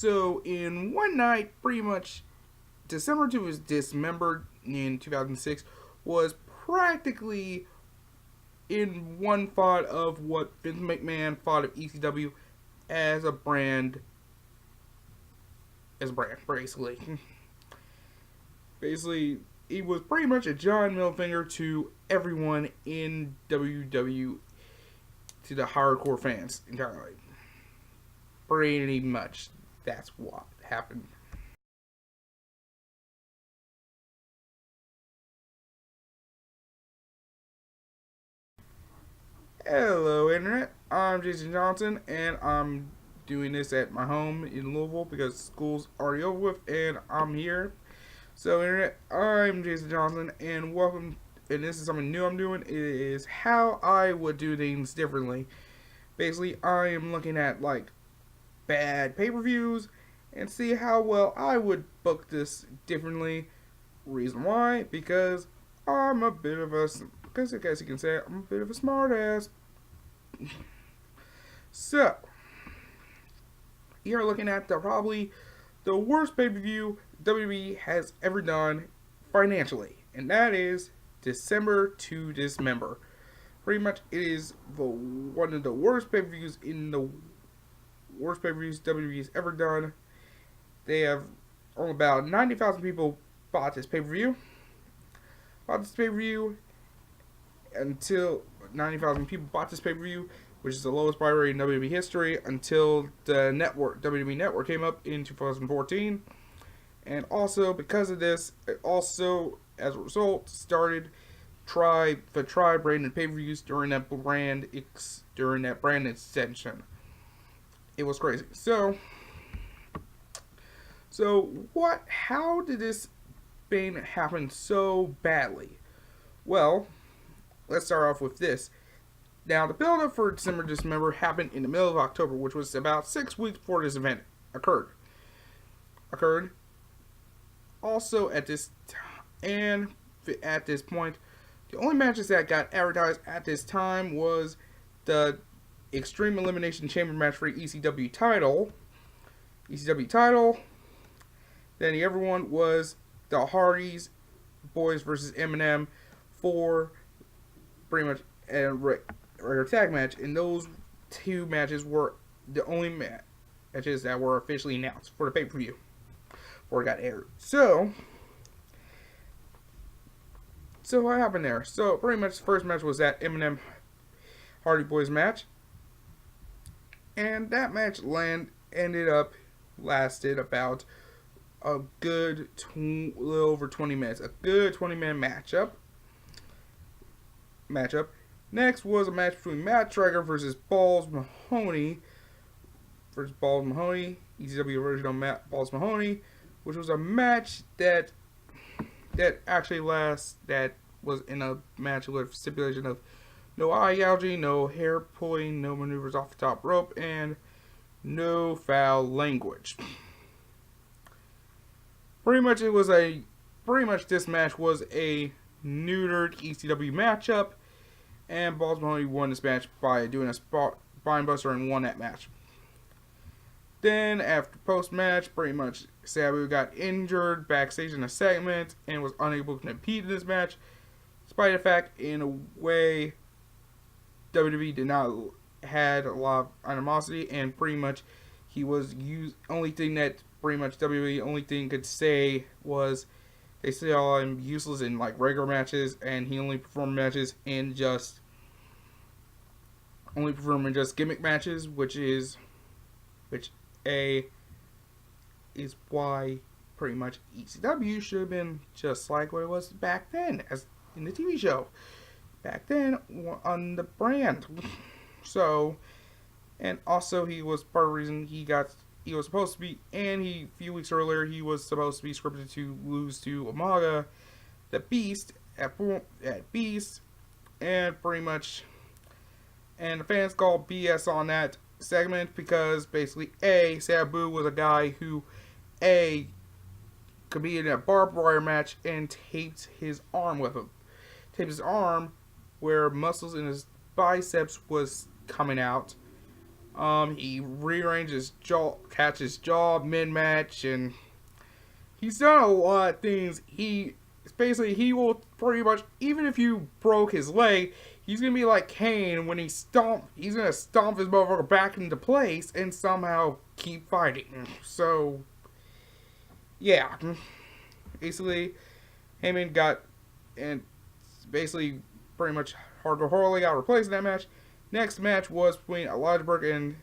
So in one night, pretty much December 2 was Dismembered in 2006 was practically in one thought of what Vince McMahon thought of ECW as a brand, basically. Basically, it was pretty much a giant middle finger to everyone in WWE, to the hardcore fans entirely. Pretty much, that's what happened. Hello, Internet. I'm Jason Johnson, and I'm doing this at my home in Louisville because school's already over with, and I'm here. So, Internet, I'm Jason Johnson, and welcome. And this is something new I'm doing. It is how I would do things differently. Basically, I am looking at like bad pay-per-views and see how well I would book this differently. Reason why? Because I'm a bit of a, because I guess you can say I'm a bit of a smartass. So, you're looking at probably the worst pay-per-view WWE has ever done financially, and that is December to Dismember. Pretty much, it is one of the worst pay-per-views WWE has ever done. They have only about 90,000 people bought this pay-per-view. Until 90,000 people bought this pay-per-view, which is the lowest buy rate in WWE history until the WWE Network came up in 2014. And also, because of this, it also, as a result, started the branded pay-per-views during that brand extension. It was crazy. So what? How did this thing happen so badly? Well, let's start off with this. Now, the build-up for December Dismember happened in the middle of October, which was about 6 weeks before this event occurred. Also, at this point, the only matches that got advertised at this time was the Extreme Elimination Chamber match for the ECW title. Then the other one was the Hardys Boys versus Eminem for pretty much a regular tag match, and those two matches were the only matches that were officially announced for the pay-per-view before it got aired. So what happened there? So pretty much the first match was that Eminem Hardy Boys match, and that match lasted about a good little over 20 minutes. A good 20-minute matchup. Next was a match between Matt Traeger versus Balls Mahoney. ECW original Balls Mahoney, which was a match that was in a match with stipulation of no eye gouging, no hair pulling, no maneuvers off the top rope, and no foul language. Pretty much this match was a neutered ECW matchup, and Balls Mahoney won this match by doing a spine buster and won that match. Then, after post-match, pretty much Sabu got injured backstage in a segment and was unable to compete in this match, despite the fact, in a way, WWE did not had a lot of animosity, and pretty much he was only thing WWE could say was they saw him useless in like regular matches, and he only performed matches in just gimmick matches, which is why pretty much ECW should have been just like what it was back then, as in the TV show back then on the brand. So, and also he was part of the reason he was supposed to be, and a few weeks earlier he was supposed to be scripted to lose to Umaga, the Beast at Beast, and pretty much, and the fans called BS on that segment because basically Sabu was a guy who competed in a barbed wire match and taped his arm where muscles in his biceps was coming out, He rearranged his jaw, catch his jaw mid-match, and he's done a lot of things. He will pretty much, even if you broke his leg, he's gonna be like Kane when he's gonna stomp his motherfucker back into place and somehow keep fighting. So, yeah, basically, Heyman got, and basically pretty much Hardcore Holly got replaced in that match. Next match was between Elijah Burke and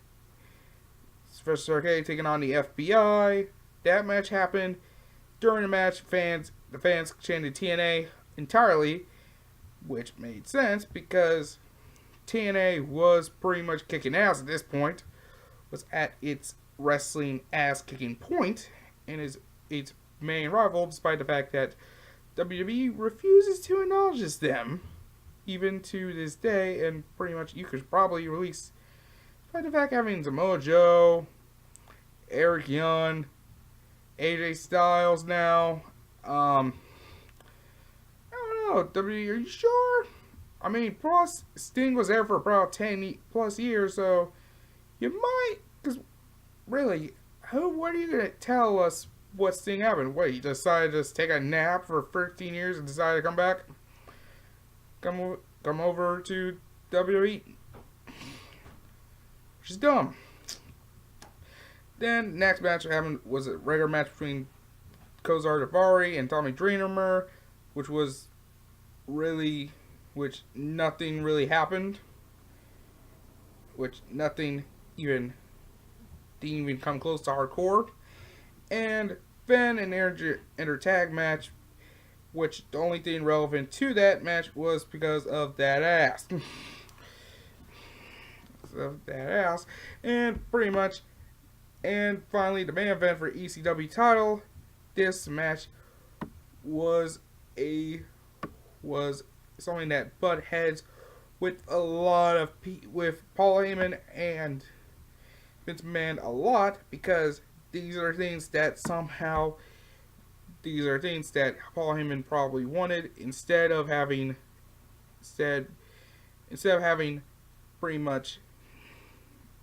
Sylvester Arcade taking on the FBI. That match happened. During the match, the fans chanted TNA entirely, which made sense because TNA was pretty much kicking ass at this point, was at its wrestling ass kicking point, and is its main rival, despite the fact that WWE refuses to acknowledge them, even to this day, and pretty much you could probably release, despite the fact having Samoa Joe, Eric Young, AJ Styles now. I don't know. WWE, are you sure? I mean, plus Sting was there for about 10 plus years, so you might. Because really, what are you gonna tell us what Sting happened? What, he decided to just take a nap for 13 years and decided to come back? Come over to WWE? Which is dumb. Then, next match happened was a regular match between Kozar Daivari and Tommy Dreamer, which nothing really happened. Which nothing didn't even come close to hardcore. And then an inter tag match, which the only thing relevant to that match was because of that ass. And pretty much. And finally, the main event for ECW title. This match was something that butt heads with a lot of with Paul Heyman and Vince McMahon a lot, because these are things that Paul Heyman probably wanted instead of having pretty much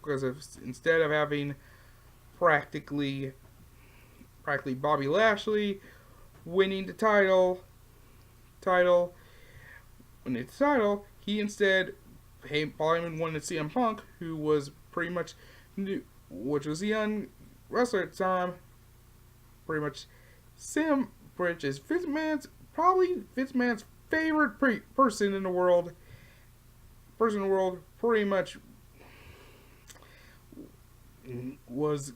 practically Bobby Lashley winning the title. He instead, Paul Heyman wanted CM Punk, who was pretty much new, which was a young wrestler at the time. Pretty much, which is Vince McMahon's favorite person in the world. Pretty much was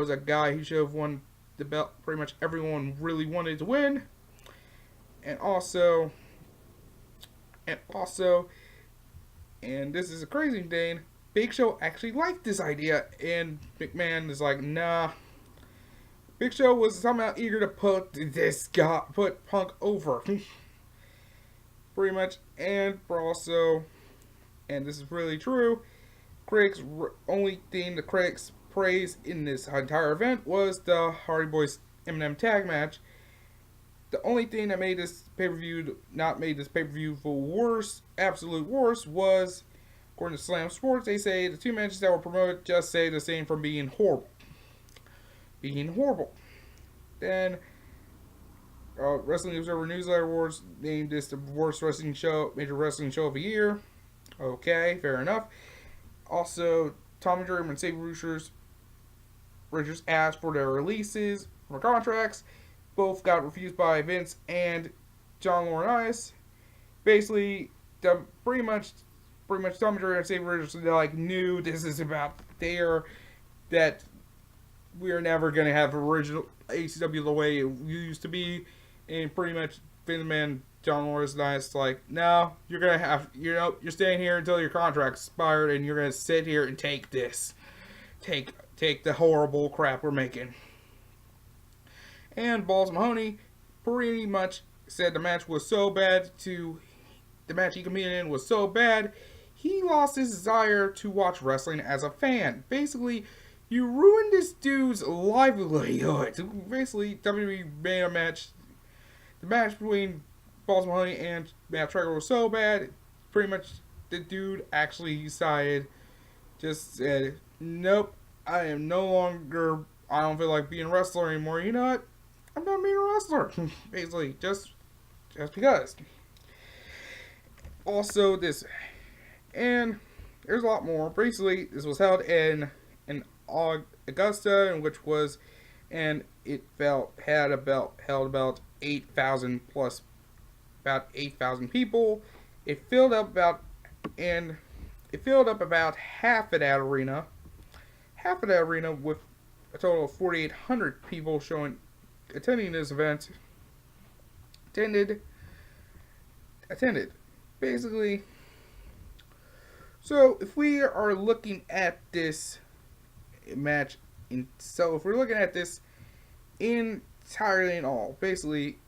a guy who should have won the belt. Pretty much everyone really wanted to win. And this is a crazy thing, Big Show actually liked this idea, and McMahon is like, nah. Big Show was somehow eager to put Punk over. Pretty much, and this is really true, only thing the critics praised in this entire event was the Hardy Boys Eminem tag match. The only thing that made this pay-per-view absolute worse, was, according to Slam Sports, they say the two matches that were promoted just say the same from being horrible. Then, Wrestling Observer Newsletter Awards named this the worst major wrestling show of the year. Okay, fair enough. Also, Tommy Dreamer and Sabre Richards asked for their releases from contracts. Both got refused by Vince and John Laurinaitis. Basically, pretty much Tommy Dreamer and Sabre Richards knew this is about that we are never going to have original ACW the way it used to be, and pretty much Vince McMahon, John Laurinaitis no, you're going to have, you're staying here until your contract's expired, and you're going to sit here and take this. Take the horrible crap we're making. And Balls Mahoney pretty much said the match he competed in was so bad, he lost his desire to watch wrestling as a fan. Basically, you ruined this dude's livelihood. Basically, WWE made a match. The match between Balls Mahoney and Matt Trigger was so bad, pretty much the dude actually decided, just said, Nope, I am no longer. I don't feel like being a wrestler anymore. You know what? I'm done being a wrestler. Basically, just because. Also, this and there's a lot more. Basically, this was held in Augusta, in which was, and it felt had about held about 8,000 plus about 8,000 people. It filled up about and it filled up about half of that arena with a total of 4,800 people showing attending this event. Attended attended. Basically, so if we are looking at this match if we're looking at this entirely and all, basically,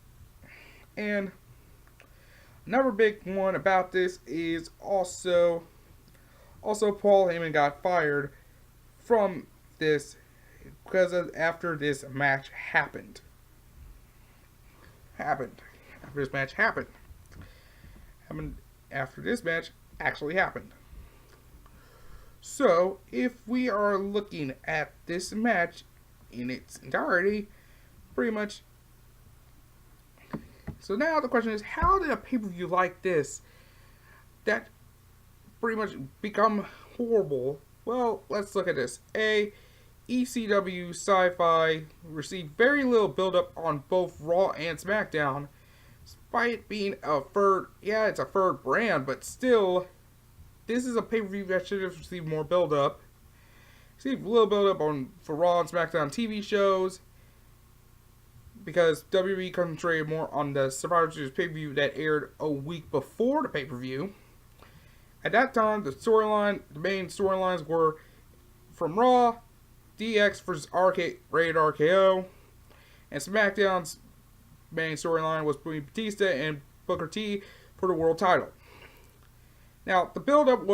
and another big one about this is also Paul Heyman got fired from this because after this match happened after this match happened after this match actually happened. So if we are looking at this match in its entirety, pretty much. So now the question is, how did a pay-per-view like this that pretty much become horrible? Well, let's look at this. ECW Sci-Fi received very little build-up on both Raw and SmackDown, despite it being it's a third brand, but still, this is a pay-per-view that should have received more build-up. Received a little build-up for Raw and SmackDown TV shows, because WWE concentrated more on the Survivor Series pay-per-view that aired a week before the pay-per-view. At that time, the main storylines were from Raw, DX versus Rated RKO, and SmackDown's main storyline was between Batista and Booker T for the world title. Now, the build-up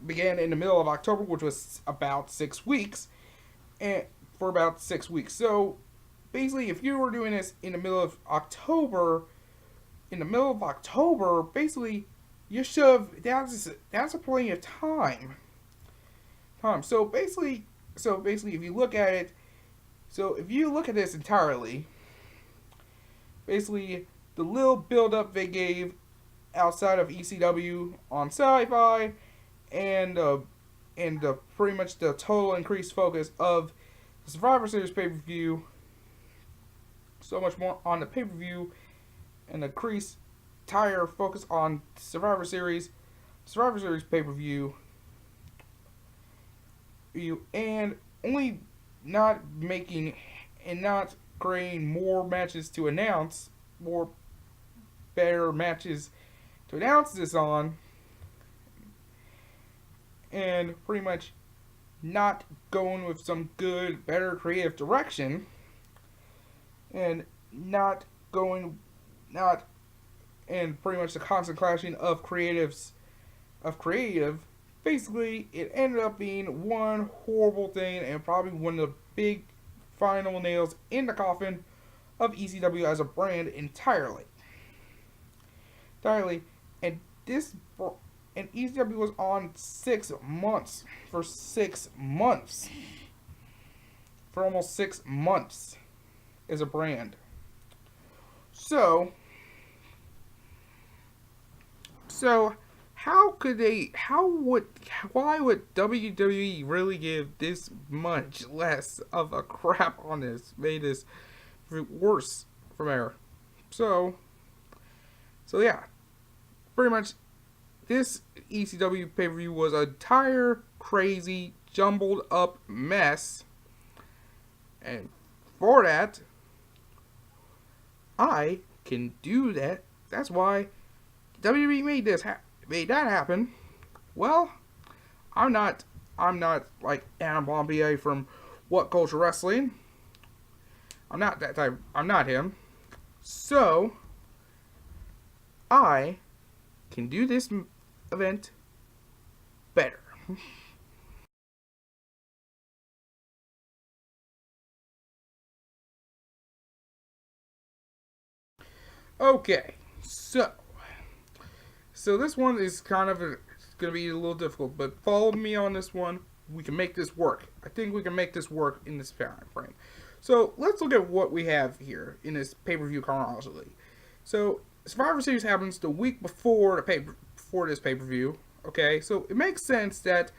began in the middle of October, which was about 6 weeks, and for about 6 weeks. So, basically, if you were doing this in the middle of October, basically, you should have. That's a plenty of time. So basically, if you look at it, this entirely, basically, the little build-up they gave outside of ECW on Sci-Fi, and pretty much the total increased focus of the Survivor Series pay-per-view, so much more on the pay-per-view, and increased entire focus on Survivor Series pay-per-view, and only not creating more matches to announce, more better matches to announce this on, and pretty much not going with some better creative direction, and pretty much the constant clashing of creative. Basically, it ended up being one horrible thing, and probably one of the big final nails in the coffin of ECW as a brand entirely. And ECW was on 6 months for almost 6 months as a brand. So why would WWE really give this much less of a crap on this? Made this worse from there. So yeah, pretty much this ECW pay-per-view was a entire crazy, jumbled up mess. And for that, I can do that. That's why WWE made that happen. Well, I'm not like Adam Bombier from WhatCulture Wrestling. I'm not that type. I'm not him. So I can do this event better. Okay, so this one is kind of going to be a little difficult, but follow me on this one. we can make this work. I think we can make this work in this time frame. So let's look at what we have here in this pay-per-view chronologically. So Survivor Series happens the week before this pay-per-view. Okay, so it makes sense that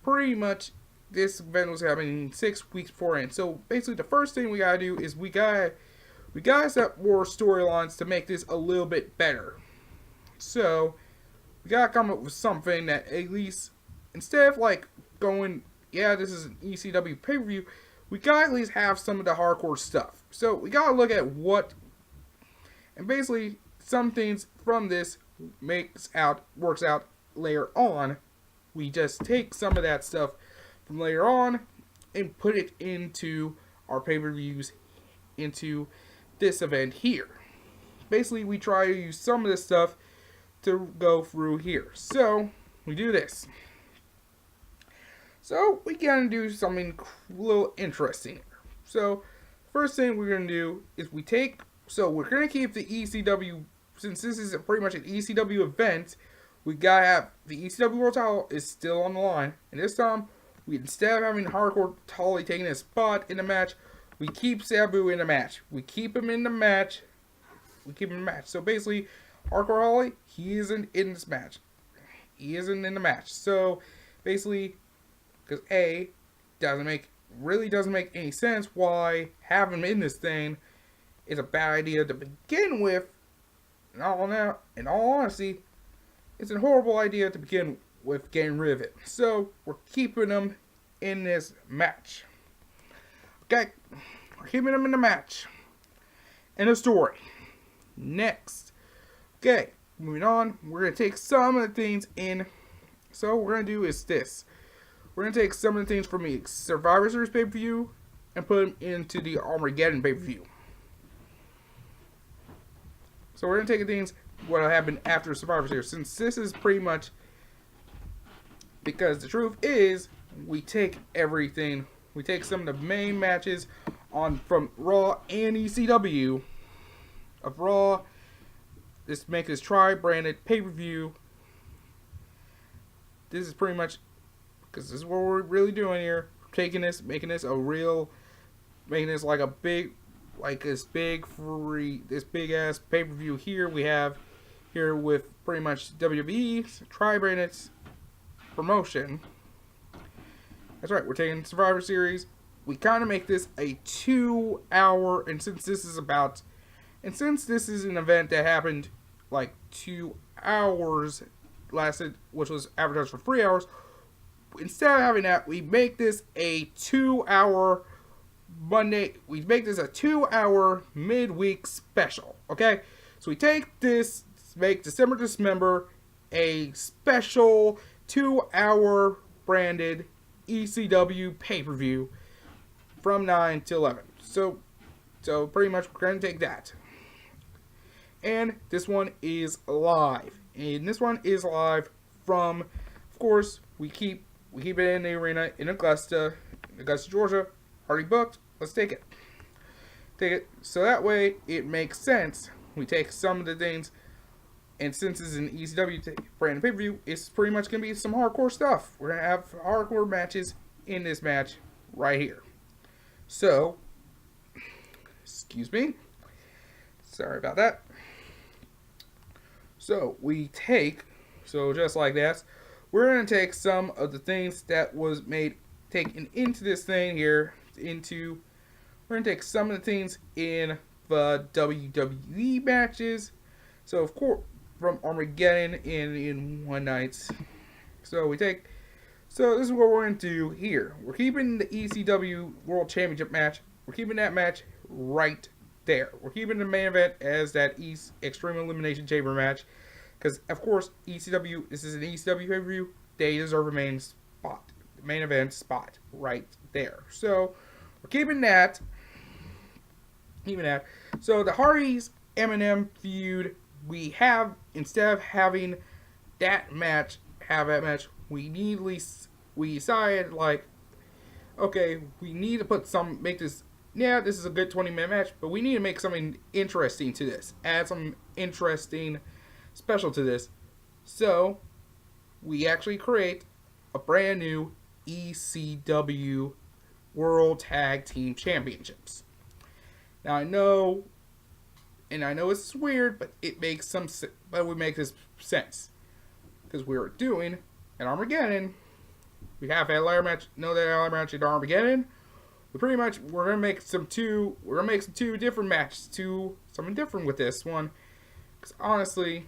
pretty much this event was happening 6 weeks beforehand. So basically, the first thing we gotta do is we gotta set more storylines to make this a little bit better. So we gotta come up with something that at least, instead of like going, yeah, this is an ECW pay-per-view, we gotta at least have some of the hardcore stuff. So we gotta look at what, and basically some things from this works out later on. We just take some of that stuff from later on and put it into our pay-per-views, into this event here. Basically, we try to use some of this stuff to go through here. So we do this. So we gotta do something a little interesting here. So first thing we're gonna do is we're gonna keep the ECW, since this is pretty much an ECW event. We gotta have the ECW World Title is still on the line, and this time instead of having Hardcore Holly taking a spot in the match, we keep Sabu in the match. We keep him in the match. So basically, Hardcore Holly, he isn't in this match. He isn't in the match. So basically, because really doesn't make any sense why having him in this thing is a bad idea to begin with. In all honesty, it's a horrible idea to begin with getting rid of it. So we're keeping him in this match. Okay, we're keeping him in the match. End of story. Next. Okay, moving on. We're going to take some of the things in. So what we're going to do is this. We're going to take some of the things from the Survivor Series pay-per-view and put them into the Armageddon pay-per-view. So we're going to take things what happened after Survivor Series, since this is pretty much, because the truth is, we take everything. We take some of the main matches from Raw and ECW of Raw. This makes this tri-branded pay-per-view. This is pretty much, because this is what we're really doing here. Taking this, making this like a big, this big ass pay-per-view here. We have here with pretty much WWE's tri-branded promotion. That's right, we're taking Survivor Series. We kind of make this a 2 hour, and since this is an event that happened like 2 hours, lasted, which was advertised for 3 hours, instead of having that, we make this a 2 hour Monday. We make this a 2 hour midweek special. Okay, so we take this, make Dismember a special 2 hour branded ECW pay-per-view from 9 to 11. So pretty much we're going to take that. And this one is live. And this one is live from, of course, we keep it in the arena in Augusta, Georgia. Already booked. Let's take it. So that way it makes sense. We take some of the things, and since it's an ECW brand pay-per-view, it's pretty much going to be some hardcore stuff. We're going to have hardcore matches in this match right here. So, excuse me. Sorry about that. So, just like that, we're going to take some of the things that was taken into this thing here, we're going to take some of the things in the WWE matches. So, of course, from Armageddon in one night. So this is what we're going to do here. We're keeping the ECW World Championship match. We're keeping that match right there. We're keeping the main event as that Extreme Elimination Chamber match. Because, of course, this is an ECW pay-per-view. They deserve a main event spot right there. So, we're keeping that. So, the Hardys Eminem feud, instead of having that match, we decided, okay, we need to this is a good 20-minute match, but we need to make something interesting to this. Add some interesting special to this. So, we actually create a brand new ECW World Tag Team Championships. Now I know it's weird, but it would make this sense because we were doing at Armageddon. We have a ladder match, at Armageddon. We're gonna make some two different matches, something different with this one. Because honestly,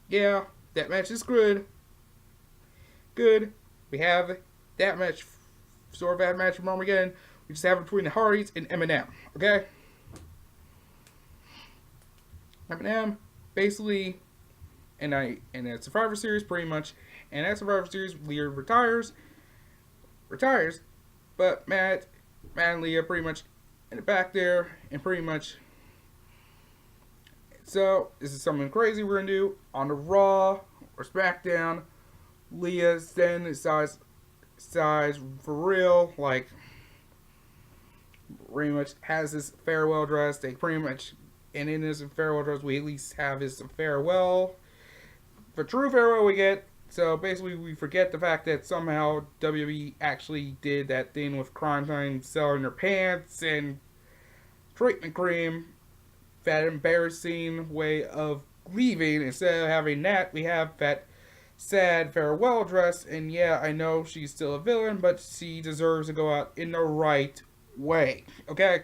yeah, that match is good. We have that match, sort of that match from Armageddon. We just have it between the Hardys and Eminem. Okay. Eminem, basically, and at Survivor Series, pretty much, and at Survivor Series, Leah retires, but Matt and Leah pretty much in the back there, and pretty much, so this is something crazy we're gonna do on the Raw or SmackDown. Leah then decides for real, like, pretty much has this farewell dress. They pretty much, and in this farewell dress, we at least have this farewell. The true farewell we get. So basically, we forget the fact that somehow WWE actually did that thing with Crime Time selling their pants and treatment cream. That embarrassing way of leaving. Instead of having that, we have that sad farewell dress. And yeah, I know she's still a villain, but she deserves to go out in the right way. Okay?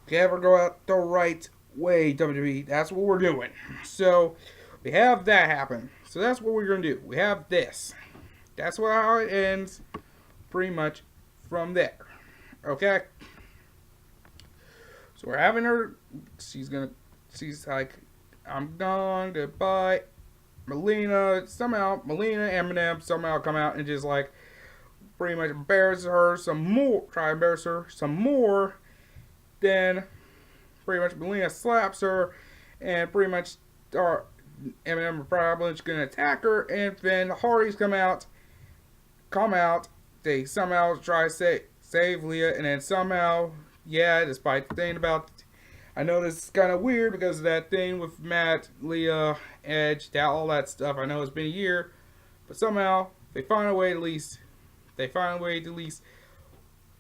We have her go out the right way, WWE. That's what we're doing. So we have that happen. So that's what we're going to do. We have this. That's how it ends, pretty much, from there. Okay? So we're having her. She's like, I'm gone, goodbye. Melina, Eminem somehow come out and just like, pretty much embarrass her some more. Then, pretty much Melina slaps her, and pretty much Eminem is probably just gonna attack her, and then the Hardys come out. They somehow try to save Leah, and then somehow, yeah, despite the thing about, I know this is kind of weird because of that thing with Matt, Leah, Edge, all that stuff. I know it's been a year, but somehow they find a way to at least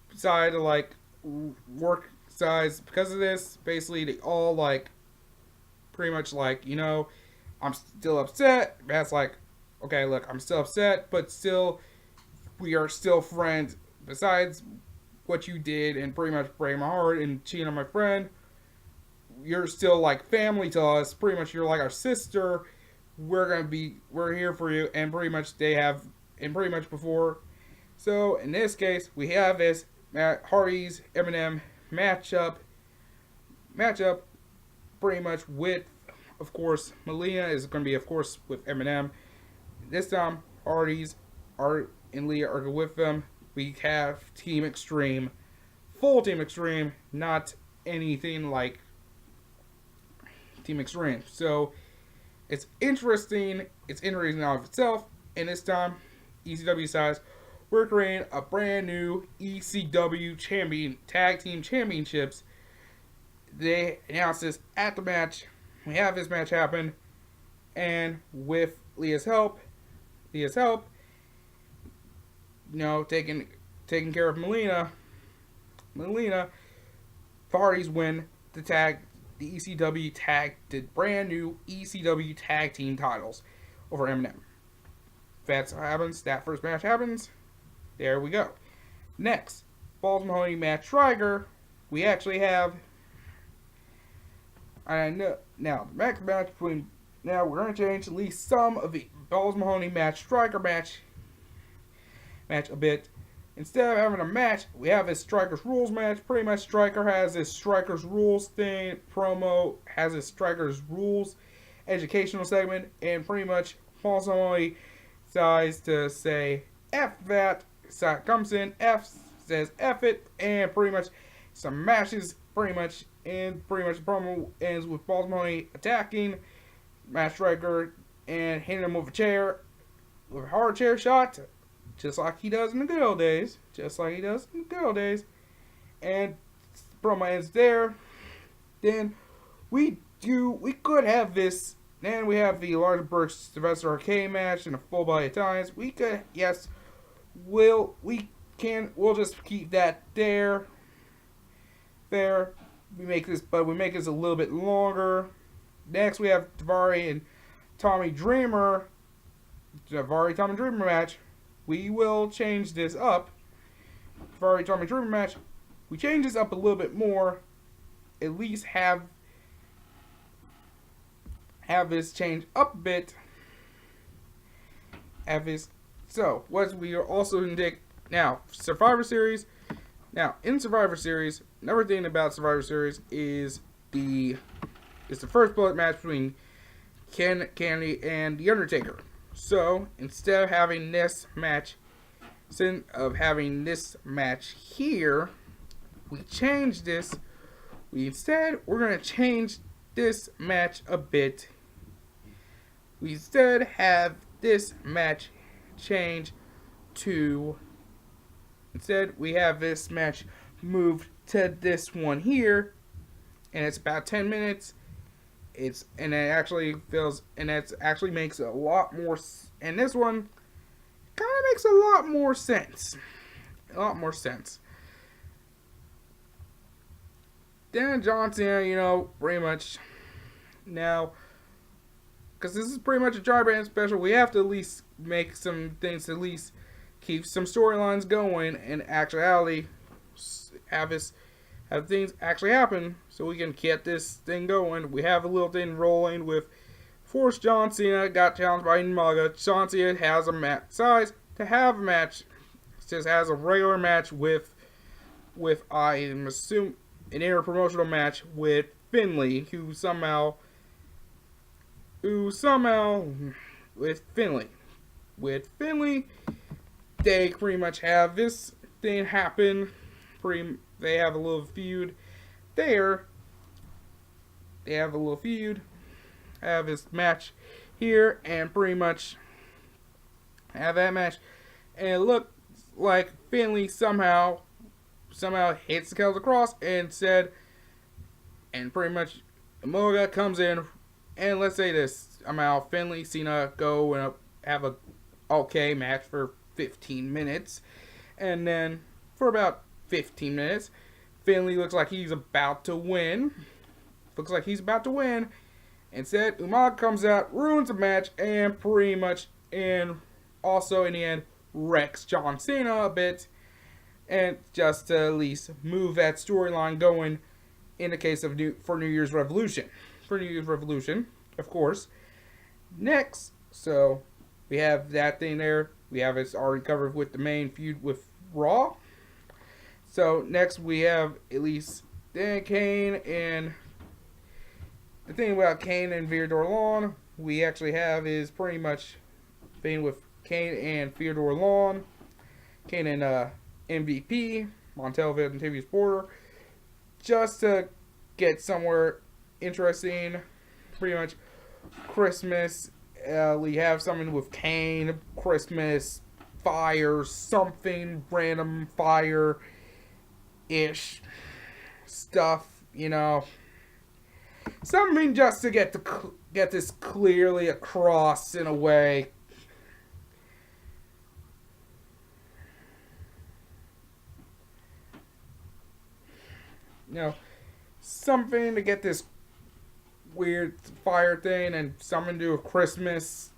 decide to like work sides because of this. Basically, they all like pretty much like, I'm still upset. Matt's like, okay, look, I'm still upset, but still, we are still friends. Besides what you did and pretty much break my heart and cheating on my friend, you're still like family to us. Pretty much, you're like our sister. We're here for you, and pretty much before. So in this case, we have this Matt Hardy's Eminem matchup, pretty much with, of course, Melina is going to be, of course, with Eminem. This time, Hardy's and Leah are with them. We have Team Extreme, full Team Extreme, not anything like Team Extreme. So it's interesting. It's interesting out of itself. And this time, ECW decides we're creating a brand new ECW Tag Team Championships. They announced this at the match. We have this match happen, and with Leah's help, taking care of Melina, Hardys win the brand new ECW Tag Team titles over Eminem. That's what happens. That first match happens. There we go. Next, Balls Mahoney, Matt Striker. We actually have. I know now the next match between. Now we're going to change at least some of the Balls Mahoney, Matt Striker match a bit. Instead of having a match, we have this Strikers Rules match. Pretty much Striker has this Strikers Rules thing, promo, has this Strikers Rules educational segment, and pretty much Balls Mahoney decides to say F that. So comes in, says F it, and pretty much some matches, and the promo ends with Balls Mahoney attacking Matt Striker and hitting him with a hard chair shot, just like he does in the good old days. And the promo ends there. Then we could have this. Then we have the Large Burks Sylvester Arcade match and a full body Italians. We we'll just keep that there. We make this a little bit longer. Next, we have Daivari and Tommy Dreamer. Daivari Tommy Dreamer match. We will change this up. Daivari Tommy Dreamer match. We change this up a little bit more. At least have this change up a bit. Have this. So, what we are also indict now, Survivor Series. Now, in Survivor Series, another thing about Survivor Series is the first blood match between Candy and The Undertaker. So, instead of having this match here, we change this. We're going to change this match a bit. We instead have this match change to... Instead, we have this match moved to this one here, and it's about 10 minutes. It actually makes a lot more. And this one kind of makes a lot more sense. Then John Cena, pretty much now, because this is pretty much a dry brand special, we have to at least make some things to at least keep some storylines going and actuality have things actually happen so we can get this thing going. We have a little thing rolling with Force John Cena got challenged by Umaga. John Cena has a size to have a match. Just has a regular match with I assume an interpromotional match with Finlay, who somehow with Finlay they pretty much have this thing happen. They have a little feud there. Have this match here and pretty much have that match. And it looks like Finlay somehow hits the Celtic Cross and pretty much Umaga comes in, and let's say this, Finlay, Cena go and have a okay match for 15 minutes, and then for about 15 minutes, Finlay looks like he's about to win. Instead, Umaga comes out, ruins the match, and pretty much, and also in the end, wrecks John Cena a bit, and just to at least move that storyline going in the case of New Year's Revolution. Of course. Next, so we have that thing there. We have it already covered with the main feud with Raw. So next we have at least then Kane, and the thing about Kane and Theodore Long we actually have is pretty much thing with Kane and Theodore Long, Kane and MVP, Montel and TV's Porter, just to get somewhere interesting. Pretty much Christmas. We have something with Kane, Christmas, fire, something random fire-ish stuff, something just to get this clearly across in a way. Something to get this weird fire thing and something to do with Christmas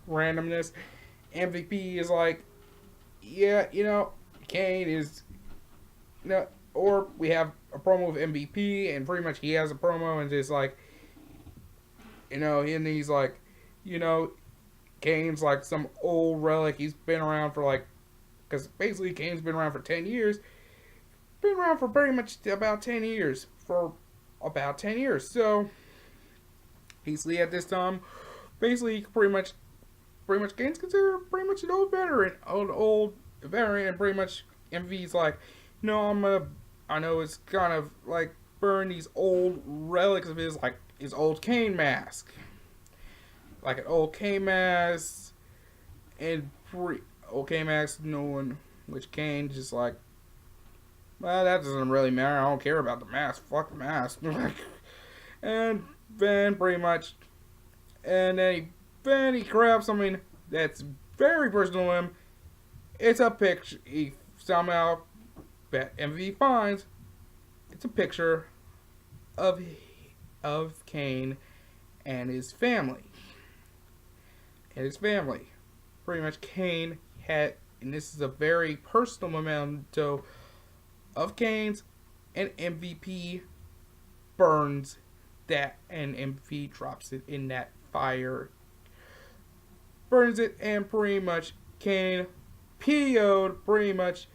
randomness. MVP is like, Kane is, or we have a promo with MVP and pretty much he has a promo and just like, and he's like, Kane's like some old relic. He's been around for because basically Kane's been around for 10 years. Been around for pretty much about 10 years. So, basically at this time, pretty much Kane's considered pretty much an old veteran, and pretty much MV's like, I know it's kind of like burn these old relics of his, like his old Kane mask, like an old Kane mask, and old Kane mask, knowing which Kane just like, well, that doesn't really matter. I don't care about the mask. Fuck the mask. And then pretty much, and then he grabs something that's very personal to him, It's a picture. He somehow MVP finds it's a picture of Kane and his family. Pretty much Kane had, and this is a very personal memento of Kane's, and MVP burns that, and MVP drops it in that fire. Burns it, and pretty much Kane PO'd pretty much,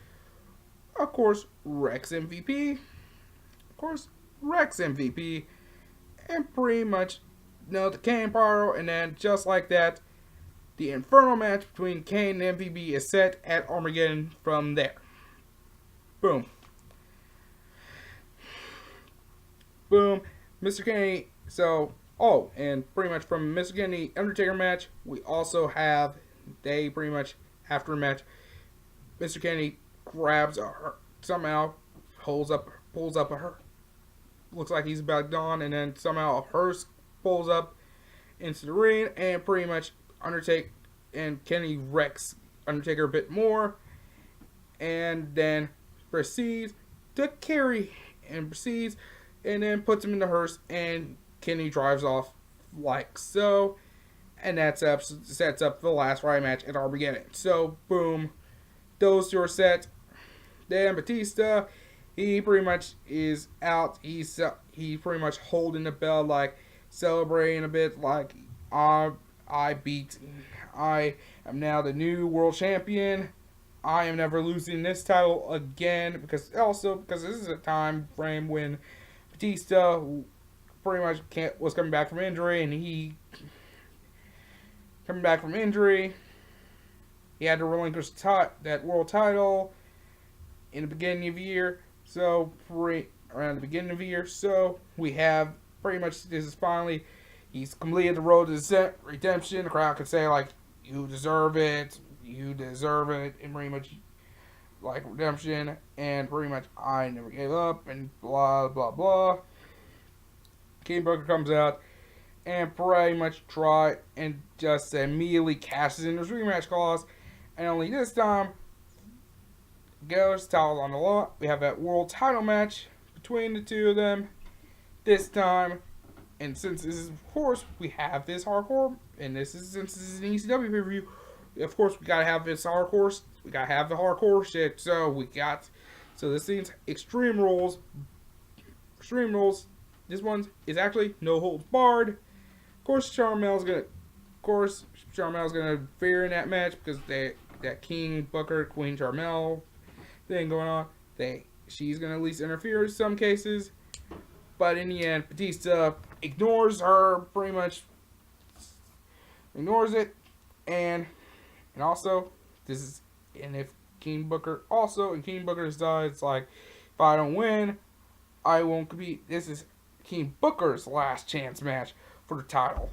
of course, Rex MVP. And pretty much, the Kane pyro, and then just like that, the Inferno match between Kane and MVP is set at Armageddon from there. Boom. Mr. Kennedy. And pretty much from Mr. Kennedy Undertaker match, we also have, they pretty much, after a match, Mr. Kennedy grabs her, somehow pulls up a her. Looks like he's about gone, and then somehow a hearse pulls up into the ring, and pretty much Undertaker and Kennedy wrecks Undertaker a bit more, and then proceeds to carry, and then puts him in the hearse, and Kennedy drives off like so, and that sets up the last Riot match at Armageddon. So boom, those two are set. Then Batista, he pretty much is out. He's pretty much holding the belt, like celebrating a bit, like I am now the new world champion. I am never losing this title again, because this is a time frame when Batista pretty much was coming back from injury, and he had to relinquish that world title in the beginning of the year. So around the beginning of the year, so we have pretty much, this is finally, he's completed the road to redemption. The crowd could say like, you deserve it, and pretty much like redemption, and pretty much I never gave up, and blah blah blah. King Booker comes out and pretty much just immediately cashes in his rematch clause, and only this time goes title on the line. We have that world title match between the two of them this time, and since this is, of course, we have this hardcore, and since this is an ECW pay-per-view, of course we gotta have this hardcore. We gotta have the hardcore shit. So this thing's Extreme Rules. This one is actually no holds barred. Of course, Sharmel's gonna fear in that match, because that King Booker Queen Sharmel thing going on. She's gonna at least interfere in some cases, but in the end, Batista ignores her, pretty much ignores it, and also if King Booker decides like, if I don't win, I won't compete. This is King Booker's last chance match for the title.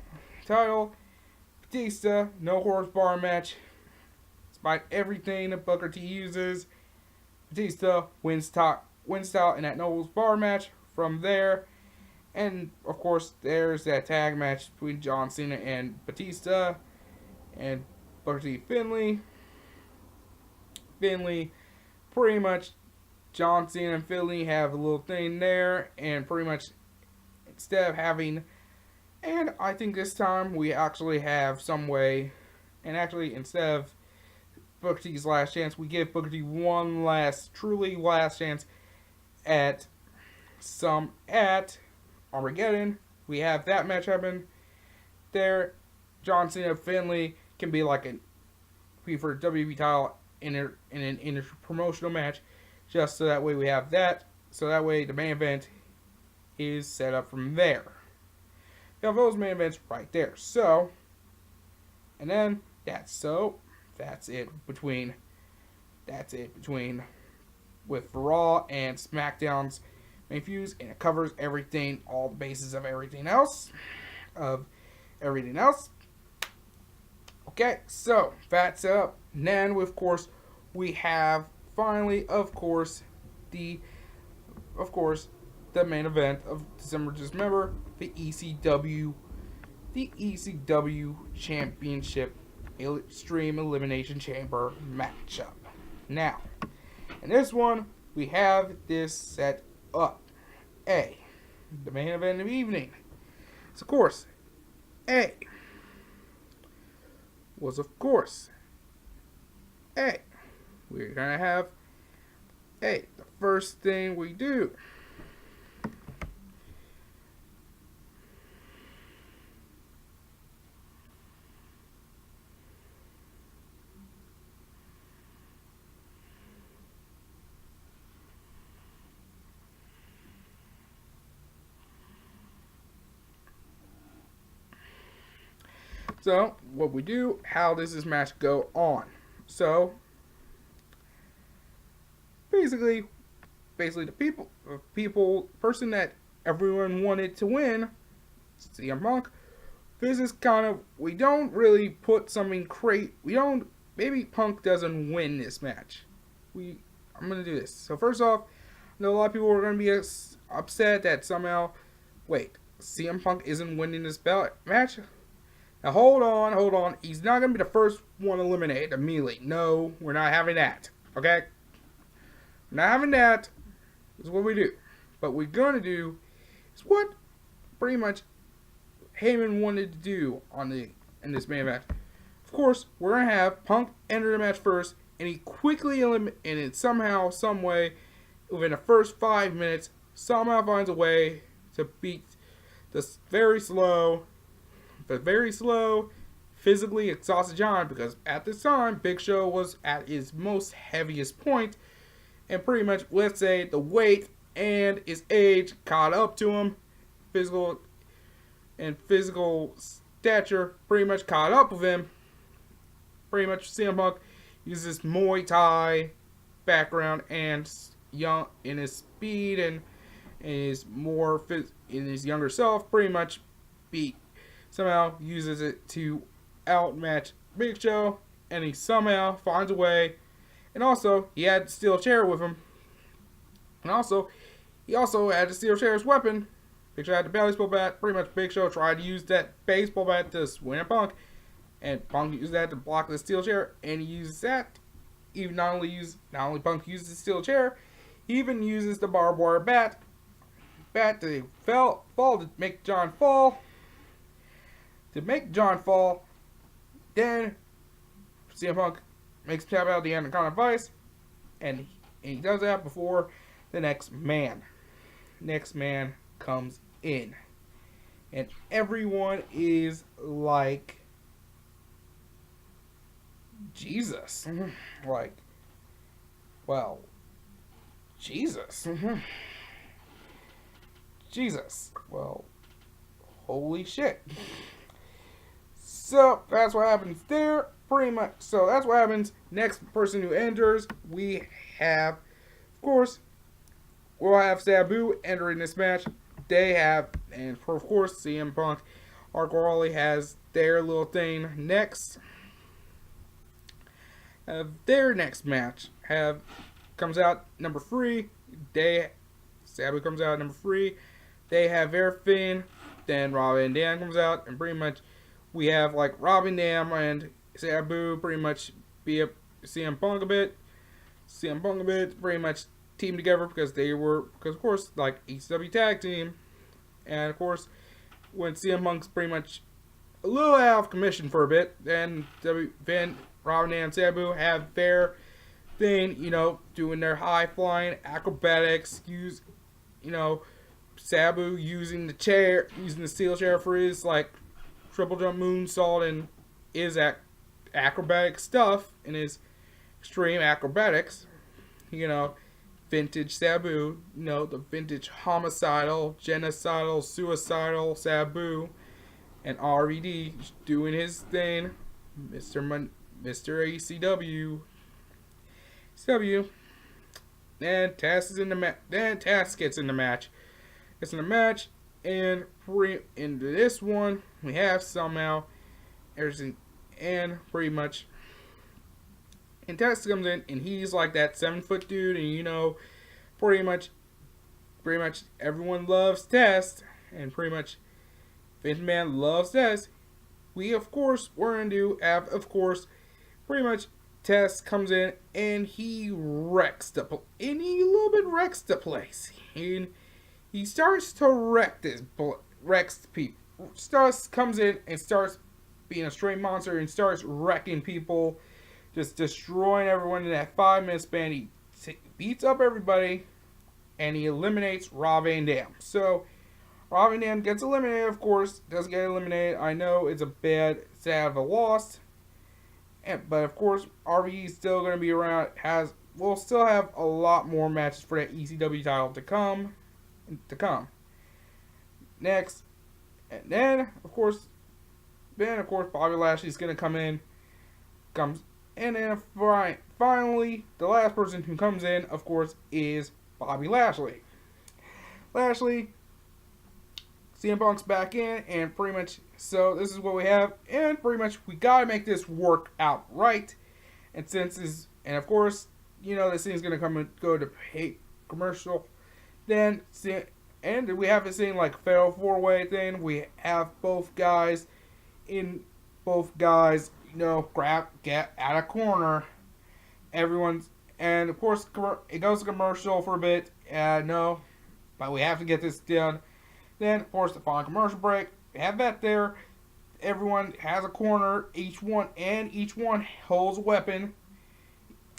Batista, no horse bar match. Despite everything that Booker T uses, Batista wins title in that no holds bar match from there. And of course, there's that tag match between John Cena and Batista, and Booker T Finlay, pretty much John Cena and Finlay have a little thing there, and pretty much instead of having, and I think this time we actually have some way, and actually instead of Booker T's last chance, we give Booker T one truly last chance at Armageddon. We have that match happen there. John Cena Finlay can be like for WWE title in an inter-promotional match, just so that way we have that. So that way the main event is set up from there. You have those main events right there. So, and then that's it between with Raw and SmackDown's main feuds, and it covers everything, all the bases of everything else. Okay, so that's up. And then, of course, we have finally, the main event of Dismember, the ECW Championship Extreme Elimination Chamber matchup. Now, in this one, we have this set up. A, the main event of the evening. So, of course, A was, of course, A. We're going to have A. The first thing we do. So, what we do, how does this match go on? So, basically the person that everyone wanted to win, CM Punk, this is kind of, we don't really put something maybe Punk doesn't win this match. I'm going to do this. So, first off, I know a lot of people are going to be upset that somehow, wait, CM Punk isn't winning this match? Now, hold on. He's not going to be the first one eliminated immediately. No, we're not having that. Okay? We're not having that. This is what we do. But what we're going to do is what pretty much Heyman wanted to do in this main match. Of course, we're going to have Punk enter the match first, and he quickly eliminated somehow, some way, within the first 5 minutes, somehow finds a way to beat this very slow, physically exhausted John, because at this time, Big Show was at his most heaviest point, and pretty much, let's say, the weight and his age caught up to him, physical stature pretty much caught up with him. Pretty much, CM Punk uses Muay Thai background and young in his speed and his in his younger self, pretty much somehow uses it to outmatch Big Show, and he somehow finds a way. And also, he had the steel chair with him. And also, he also had the steel chair as weapon. Big Show had the baseball bat. Pretty much Big Show tried to use that baseball bat to swing at Punk. And Punk used that to block the steel chair. And he uses that. Even not only Punk uses the steel chair, he even uses the barbed wire bat to fall to make John fall. Then CM Punk makes tap out the Anaconda Vice, and he does that before the next man. Next man comes in, and everyone is like, Jesus. Like, well, Jesus. Jesus. Well, holy shit. So, that's what happens there. Pretty much. So, that's what happens. Next person who enters, we have, of course, we'll have Sabu entering this match. They have, and of course, CM Punk, Hardcore Holly has their little thing next. Their next match comes out number 3. Sabu comes out number 3. They have their thing. Then Rob Van Dam comes out, and pretty much we have like Rob Van Dam and Sabu pretty much be up CM Punk a bit. Pretty much team together because of course, like ECW tag team. And of course, when CM Punk's pretty much a little out of commission for a bit, then Rob Van Dam and Sabu have their thing, doing their high flying acrobatics, Sabu using the steel chair for his like triple jump moonsault and his acrobatic stuff and his extreme acrobatics. Vintage Sabu, the vintage homicidal, genocidal, suicidal Sabu, and RVD doing his thing, Mr. ECW. Then Taz gets in the match. And into this one, we have somehow everything, and pretty much, and Taz comes in, and he's like that 7-foot dude, and pretty much everyone loves Taz, and pretty much Vince McMahon loves Taz. We're gonna have, of course, pretty much Test comes in and he wrecks the and he a little bit wrecks the place, and he starts to wrecks people. Starts comes in and starts being a straight monster and starts wrecking people, just destroying everyone in that 5 minute span. He beats up everybody and he eliminates Rob Van Dam. So Rob Van Dam gets eliminated, of course. Doesn't get eliminated. I know it's a bad, sad of a loss. But of course, RVD is still going to be around. We'll still have a lot more matches for that ECW title to come. Next, and then of course, Bobby Lashley is going to come in. And then finally, the last person who comes in, of course, is Bobby Lashley. CM Punk's back in, and pretty much, so this is what we have, and pretty much we gotta make this work out right. And of course, this thing's gonna go to pay commercial. Then, and we have this thing like fatal 4-way thing. We have both guys, get out of corner. And of course, it goes to commercial for a bit. No, but we have to get this done. Then, of course, the final commercial break. We have that there. Everyone has a corner, each one holds a weapon.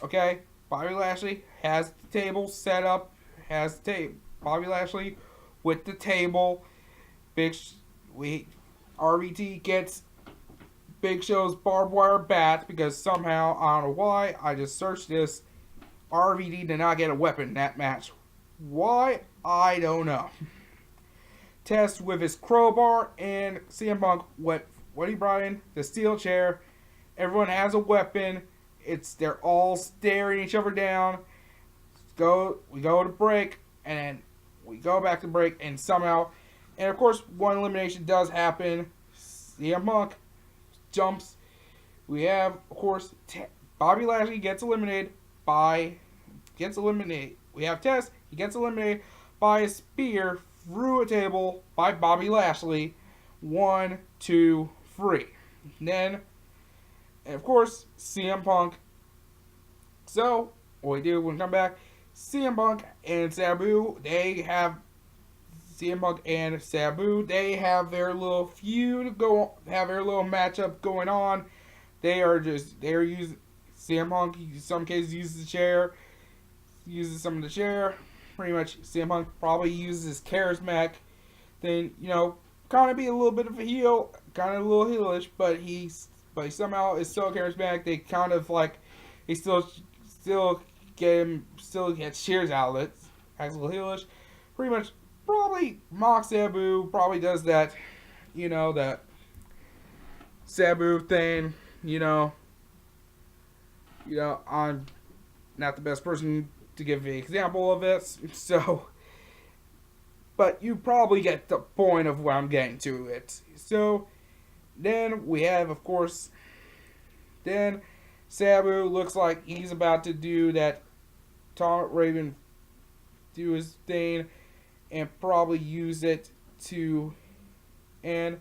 Okay, Bobby Lashley has the table set up. Bobby Lashley with the table. RVT gets Big Show's barbed wire bat because somehow, I don't know why, I just searched this. RVD did not get a weapon in that match. Why? I don't know. Test with his crowbar, and CM Punk, what he brought in, the steel chair. Everyone has a weapon. They're all staring each other down. We go to break, and then we go back to break, and somehow, and of course, one elimination does happen. CM Punk jumps. We have, of course, Bobby Lashley gets eliminated. We have Test. He gets eliminated by a spear through a table by Bobby Lashley. 1, 2, 3. Then, and of course, CM Punk. So, what we do when we come back, CM Punk and Sabu, they have their little feud have their little matchup going on. They're using, CM Punk in some cases uses some of the chair. Pretty much, CM Punk probably uses his charismatic thing, kind of be a little bit of a heel, kind of a little heelish, but he somehow is so charismatic. They kind of he still gets cheers out of it. Acts a little heelish. Pretty much, probably mock Sabu. Probably does that, that Sabu thing. I'm not the best person to give an example of this, so, but you probably get the point of where I'm getting to it. So, then we have, of course, Sabu looks like he's about to do that Tom Raven do his thing and probably use it to, and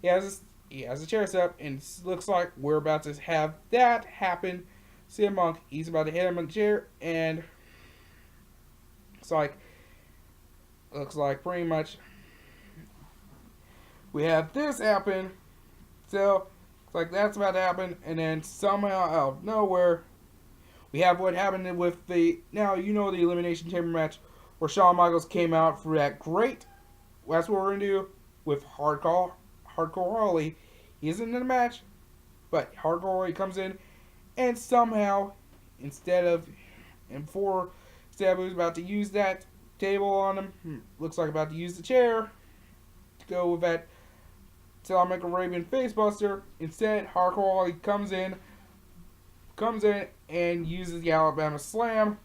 he has a chair set up, and it looks like we're about to have that happen. CM Punk, he's about to hit him on the chair, and looks like pretty much we have this happen. So, looks like that's about to happen, and then somehow out of nowhere, we have what happened with the Elimination Chamber match where Shawn Michaels came out for that great. That's what we're going to do with Hardcore Holly. He isn't in the match, but Hardcore Holly comes in, and somehow, before Sabu's about to use that table on him, looks like about to use the chair to go with that Atomic Arabian facebuster. Instead, Hardcore Holly comes in and uses the Alabama Slam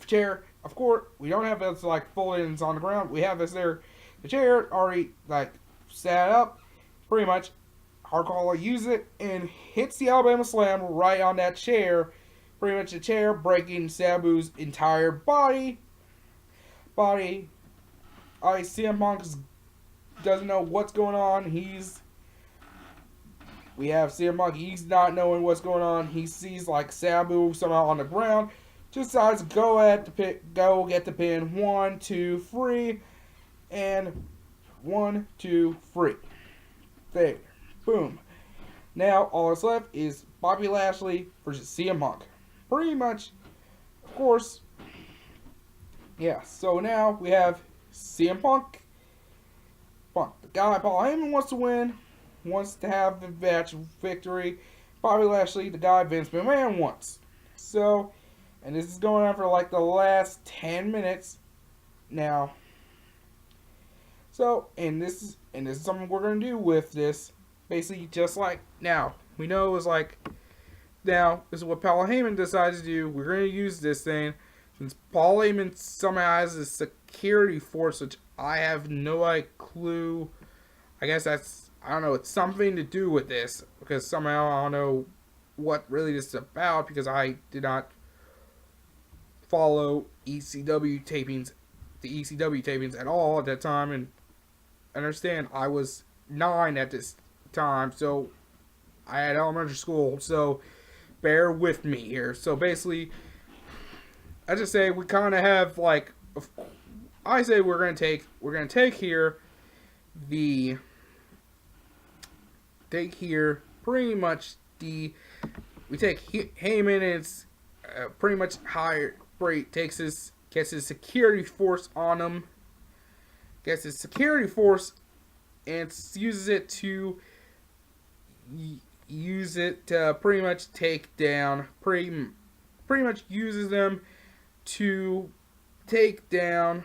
chair. Of course, we don't have this folded on the ground. We have this there, the chair already set up. Pretty much, Hardcore Holly uses it and hits the Alabama Slam right on that chair. Pretty much the chair breaking Sabu's entire body. CM Punk doesn't know what's going on. we have CM Punk. He's not knowing what's going on. He sees like Sabu somehow on the ground. Just decides to go get the pin. 1, 2, 3, and 1, 2, 3. There, boom. Now all that's left is Bobby Lashley versus CM Punk. Pretty much, of course. Yeah. So now we have CM Punk. The guy Paul Heyman wants to win. Wants to have the match victory. Bobby Lashley, the guy Vince McMahon wants. So, and this is going on for like the last 10 minutes now. So, and this is something we're gonna do with this. Basically, just like now, we know it was like now this is what Paul Heyman decides to do. We're gonna use this thing since Paul Heyman somehow has a security force, which I have no clue. I guess that's, I don't know, it's something to do with this, because somehow I don't know what really this is about, because I did not follow the ECW tapings at all at that time, and understand I was 9 at this time, so I had elementary school, so bear with me here. So basically, I just say we kind of have like, I say we're gonna take here pretty much we take Heyman and it's pretty much higher. Gets his security force on him. Gets his security force and uses it to pretty much take down. Pretty much uses them to take down.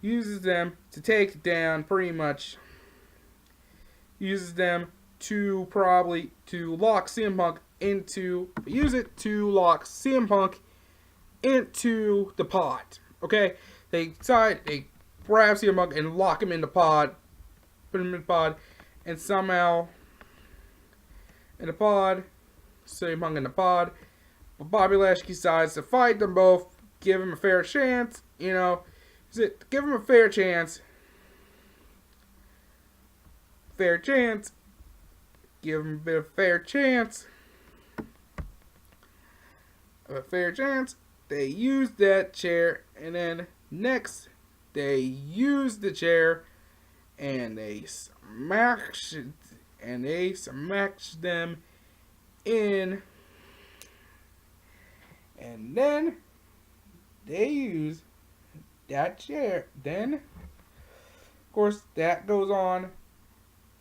Uses them to take down. Pretty much uses them to lock CM Punk into. Use it to lock CM Punk into the pod. Okay, they grab CM Punk and lock him in the pod. Put him in the pod, and somehow in the pod, CM Punk in the pod. But Bobby Lashley decides to fight them both, give him a fair chance. You know, give him a fair chance. Give him a bit of fair chance. They use that chair, and then next they use the chair, and they smash them in, and then they use that chair. Then, of course, that goes on,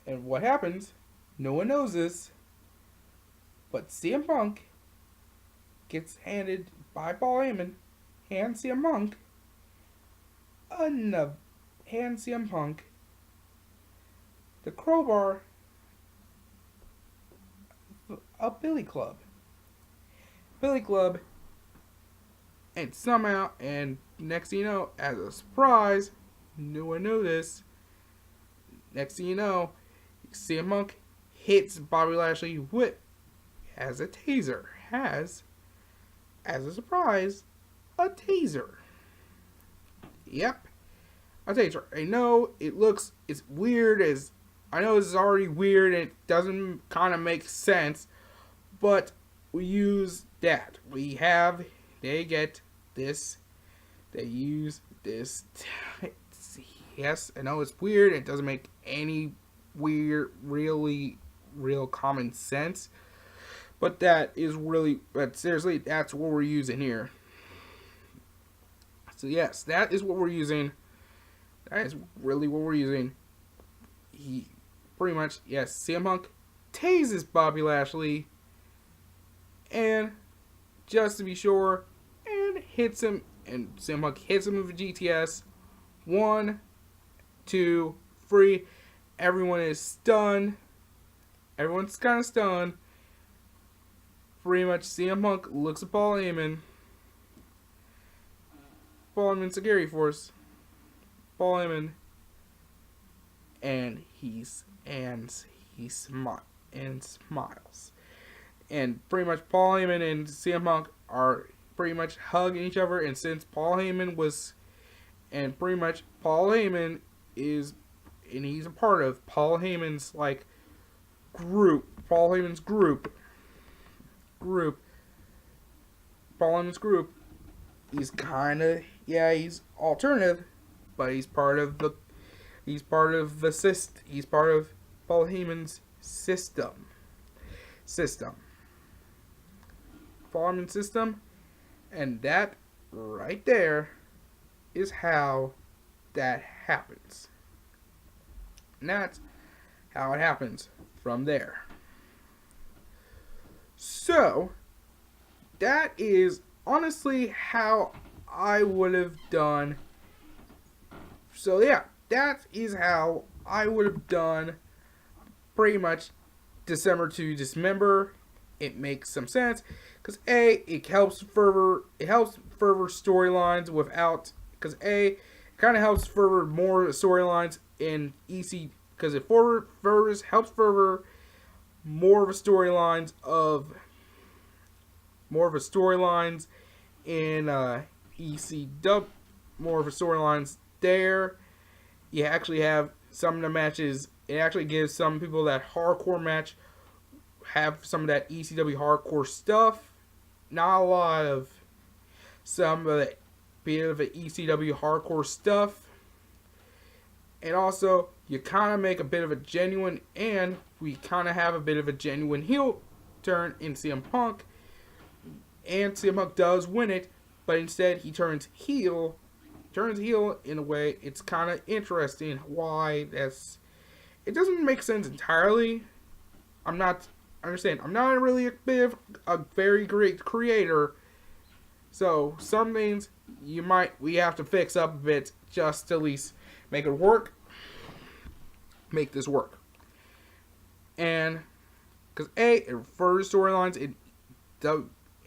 and what happens? No one knows this, but CM Punk gets handed by Paul Heyman, hands CM Punk the crowbar, a billy club, and somehow, and next thing you know, as a surprise, no one knew this. Next thing you know, CM Punk hits Bobby Lashley with as a taser. As a surprise, a taser. Yep, a taser. I know it's weird. I know it's already weird and it doesn't kind of make sense, but we use that. They get this. They use this. Yes, I know it's weird. It doesn't make any real common sense. But seriously, that's what we're using here. So yes, that is what we're using. That is really what we're using. He pretty much, yes, CM Punk tases Bobby Lashley, and just to be sure, and hits him, and CM Punk hits him with a GTS. 1, 2, 3. Everyone is stunned. Everyone's kind of stunned. Pretty much, CM Punk looks at Paul Heyman. Paul Heyman's security force. Paul Heyman, and he smiles. And pretty much, Paul Heyman and CM Punk are pretty much hugging each other. And since Paul Heyman is, and he's a part of Paul Heyman's like Paul Heyman's group, Paul Heyman's group, he's kind of, yeah, he's alternative, but he's part of the he's part of Paul Heyman's system. Paul Heyman's system, and that right there is how that happens. And that's how it happens from there. So, that is honestly how I would have done. So, yeah, that is how I would have done pretty much December to Dismember. It makes some sense because it helps further storylines without, because it kind of helps further more storylines in EC, because it helps further more of a storylines in ECW, more of a storylines there. You actually have some of the matches. It actually gives some people that hardcore match have some of that ECW hardcore stuff. Not a lot of some of the bit of the ECW hardcore stuff. And also, you kind of make a bit of a genuine, and we kind of have a bit of a genuine heel turn in CM Punk. And CM Punk does win it, but instead he turns heel. In a way. It's kind of interesting why that's. It doesn't make sense entirely. I'm not really a very great creator. So some things we have to fix up a bit just to at least make it work. Make this work. And because it further storylines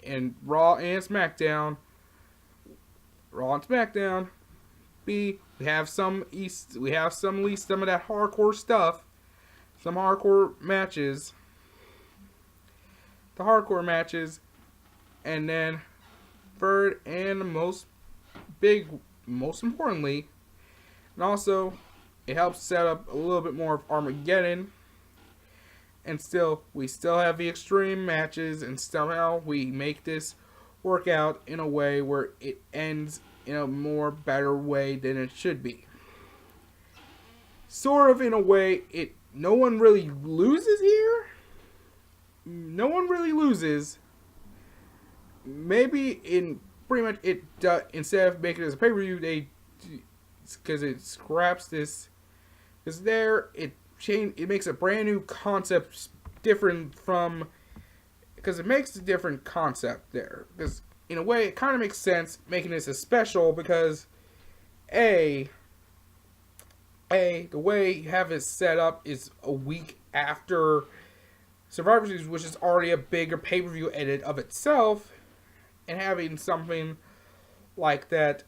in Raw and SmackDown. B, we have some at least some of that hardcore stuff. Some hardcore matches. The hardcore matches. And then third and most importantly, and also it helps set up a little bit more of Armageddon. And we still have the extreme matches, and somehow we make this work out in a way where it ends in a more better way than it should be. Sort of in a way, no one really loses here. No one really loses. Maybe in pretty much instead of making it as a pay-per-view, because it scraps this, because it makes a brand new concept different from, because it makes a different concept there. Because in a way, it kind of makes sense making this a special because the way you have it set up is a week after Survivor Series, which is already a bigger pay-per-view edit of itself, and having something like that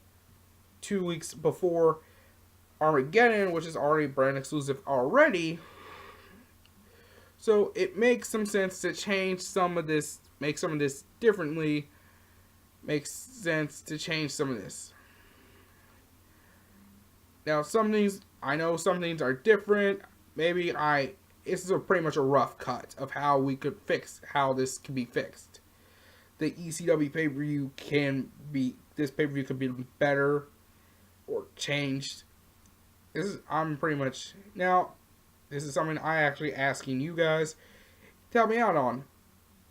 2 weeks before Armageddon, which is already brand exclusive already. So it makes some sense to change some of this, make some of this differently. Makes sense to change some of this. Now, I know some things are different. This is pretty much a rough cut of how this can be fixed. The ECW pay-per-view this pay-per-view could be better or changed. This is something I actually asking you guys. Tell me out on.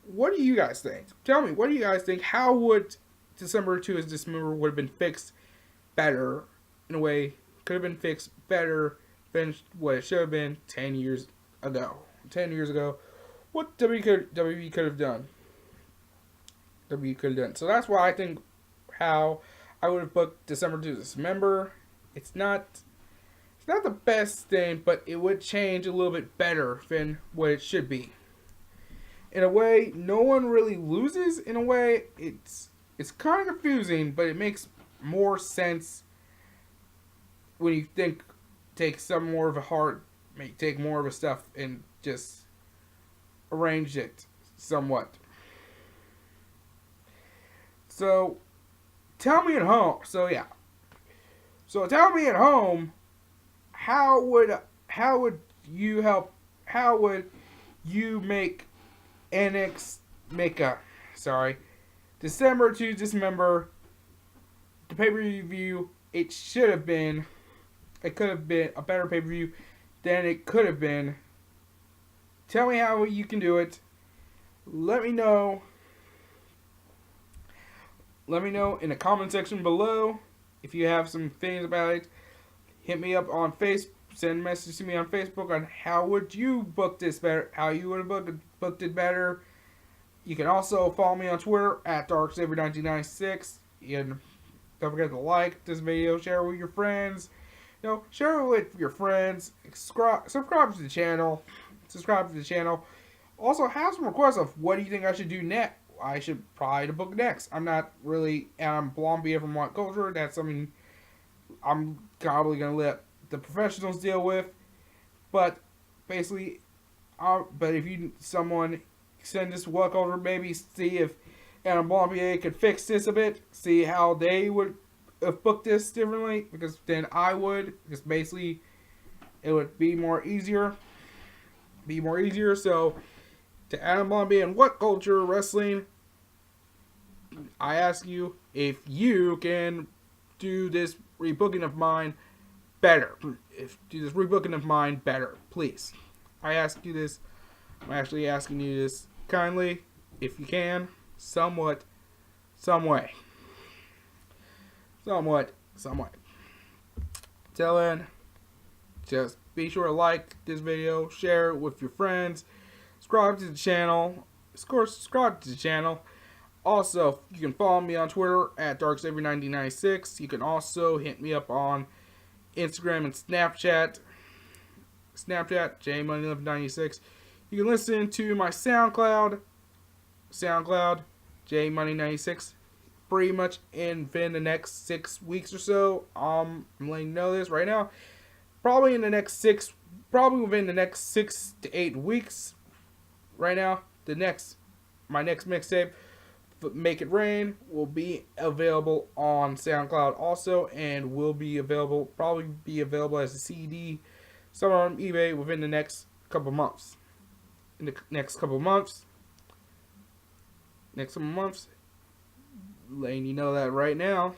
What do you guys think? Tell me, what do you guys think? How would December 2 as Dismember would have been fixed better, in a way, could have been fixed better than what it should have been 10 years ago. 10 years ago, what WWE could have done. So that's why I think how I would have booked December 2 as Dismember. It's not the best thing, but it would change a little bit better than what it should be. In a way, no one really loses. In a way, it's kind of confusing, but it makes more sense when you take more of a stuff and just arrange it somewhat. So tell me at home. So tell me at home, how would you you make December to Dismember the pay-per-view. It could have been a better pay-per-view than it could have been. Tell me how you can do it. Let me know. Let me know in the comment section below if you have some things about it. Hit me up on Facebook. Send a message to me on Facebook on how would you book this better. How you would have booked it better. You can also follow me on Twitter at DarkSaber1996. And don't forget to like this video, share it with your friends. Share it with your friends. Subscribe to the channel. Also, have some requests of what do you think I should do next. I should probably book next. I'm not really Adam Blombier from WhatCulture. That's something I'm probably gonna let the professionals deal with. But basically, if someone send this to WhatCulture, maybe see if Adam Blombier could fix this a bit. See how they would have booked this differently, because then I would. Because basically, it would be more easier. So, to Adam Blombier and WhatCulture Wrestling, I ask you if you can do this rebooking of mine better. Please. I ask you this. I'm actually asking you this kindly, if you can, some way. Till then, just be sure to like this video, share it with your friends, subscribe to the channel. Also, you can follow me on Twitter at DarkSaber1996. You can also hit me up on Instagram and Snapchat, JMoney1196. You can listen to my SoundCloud, JMoney96, pretty much within the next 6 weeks or so. I'm letting you know this right now. Probably within the next 6 to 8 weeks. Right now, my next mixtape, Make It Rain, will be available on SoundCloud also, and will probably be available as a CD somewhere on eBay within the next couple months. Next couple months, letting you know that right now.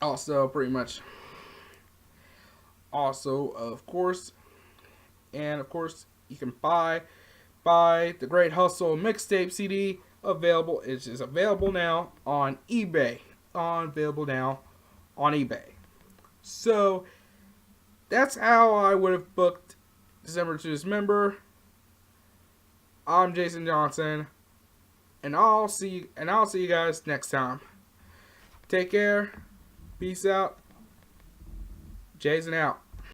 Also, of course, you can buy the Great Hustle mixtape CD. It is available now on eBay. So that's how I would have booked December to Dismember. I'm Jason Johnson, and I'll see you guys next time. Take care. Peace out. Jason out.